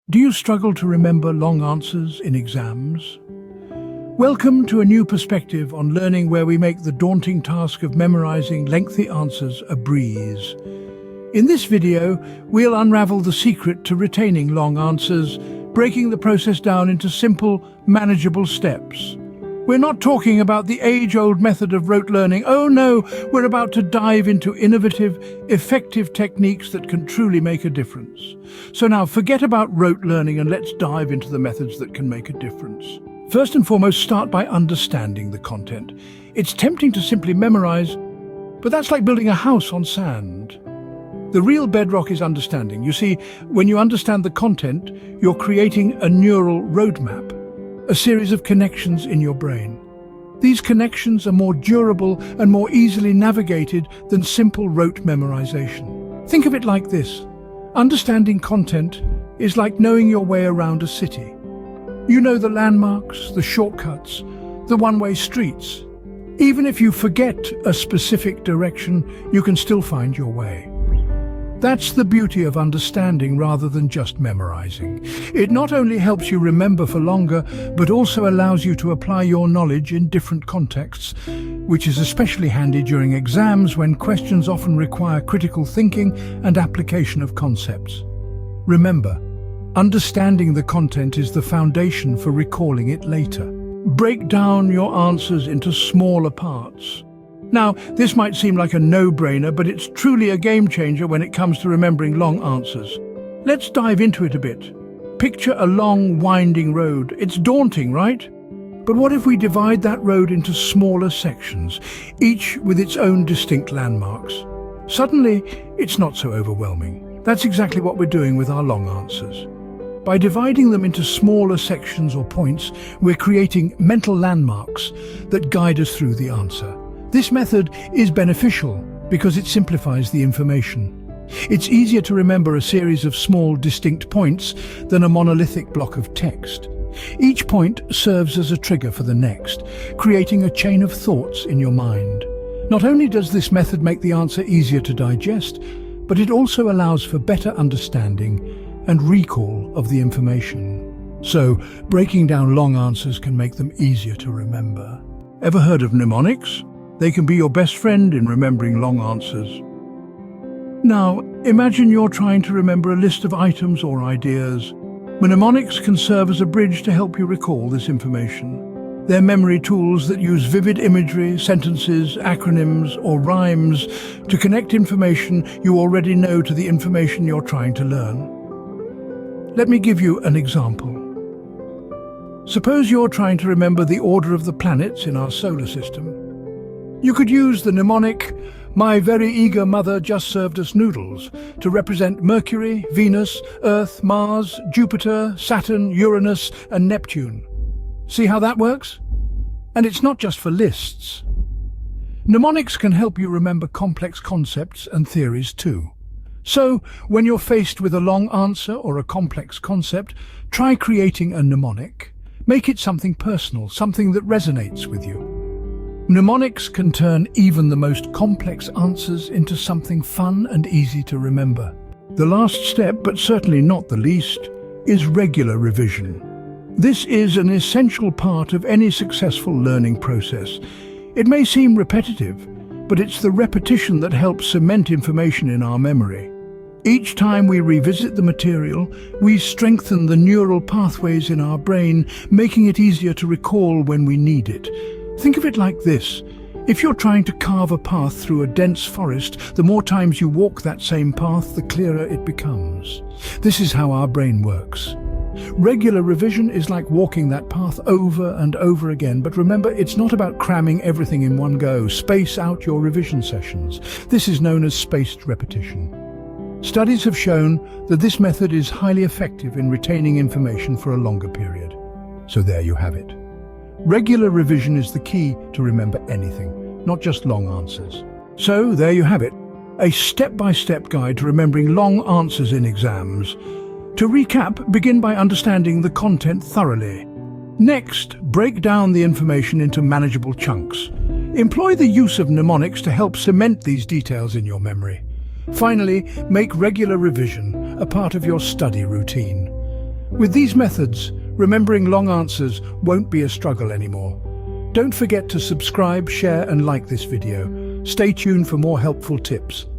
Do you struggle to remember long answers in exams? Welcome to a new perspective on learning where we make the daunting task of memorizing lengthy answers a breeze. In this video, we'll unravel the secret to retaining long answers, breaking the process down into simple, manageable steps. We're not talking about the age-old method of rote learning. Oh no, we're about to dive into innovative, effective techniques that can truly make a difference. So now, forget about rote learning and let's dive into the methods that can make a difference. First and foremost, start by understanding the content. It's tempting to simply memorize, but that's like building a house on sand. The real bedrock is understanding. You see, when you understand the content, you're creating a neural roadmap, a series of connections in your brain. These connections are more durable and more easily navigated than simple rote memorization. Think of it like this. Understanding content is like knowing your way around a city. You know the landmarks, the shortcuts, the one-way streets. Even if you forget a specific direction, you can still find your way. That's the beauty of understanding rather than just memorizing. It not only helps you remember for longer, but also allows you to apply your knowledge in different contexts, which is especially handy during exams when questions often require critical thinking and application of concepts. Remember, understanding the content is the foundation for recalling it later. Break down your answers into smaller parts. Now, this might seem like a no-brainer, but it's truly a game-changer when it comes to remembering long answers. Let's dive into it a bit. Picture a long, winding road. It's daunting, right? But what if we divide that road into smaller sections, each with its own distinct landmarks? Suddenly, it's not so overwhelming. That's exactly what we're doing with our long answers. By dividing them into smaller sections or points, we're creating mental landmarks that guide us through the answer. This method is beneficial because it simplifies the information. It's easier to remember a series of small, distinct points than a monolithic block of text. Each point serves as a trigger for the next, creating a chain of thoughts in your mind. Not only does this method make the answer easier to digest, but it also allows for better understanding and recall of the information. So, breaking down long answers can make them easier to remember. Ever heard of mnemonics? They can be your best friend in remembering long answers. Now, imagine you're trying to remember a list of items or ideas. Mnemonics can serve as a bridge to help you recall this information. They're memory tools that use vivid imagery, sentences, acronyms, or rhymes to connect information you already know to the information you're trying to learn. Let me give you an example. Suppose you're trying to remember the order of the planets in our solar system. You could use the mnemonic, "My very eager mother just served us noodles," to represent Mercury, Venus, Earth, Mars, Jupiter, Saturn, Uranus, and Neptune. See how that works? And it's not just for lists. Mnemonics can help you remember complex concepts and theories too. So, when you're faced with a long answer or a complex concept, try creating a mnemonic. Make it something personal, something that resonates with you. Mnemonics can turn even the most complex answers into something fun and easy to remember. The last step, but certainly not the least, is regular revision. This is an essential part of any successful learning process. It may seem repetitive, but it's the repetition that helps cement information in our memory. Each time we revisit the material, we strengthen the neural pathways in our brain, making it easier to recall when we need it. Think of it like this. If you're trying to carve a path through a dense forest, the more times you walk that same path, the clearer it becomes. This is how our brain works. Regular revision is like walking that path over and over again, but remember, it's not about cramming everything in one go. Space out your revision sessions. This is known as spaced repetition. Studies have shown that this method is highly effective in retaining information for a longer period. So there you have it. Regular revision is the key to remember anything, not just long answers. So there you have it, a step-by-step guide to remembering long answers in exams. To recap, begin by understanding the content thoroughly. Next, break down the information into manageable chunks. Employ the use of mnemonics to help cement these details in your memory. Finally, make regular revision a part of your study routine. With these methods, remembering long answers won't be a struggle anymore. Don't forget to subscribe, share and like this video. Stay tuned for more helpful tips.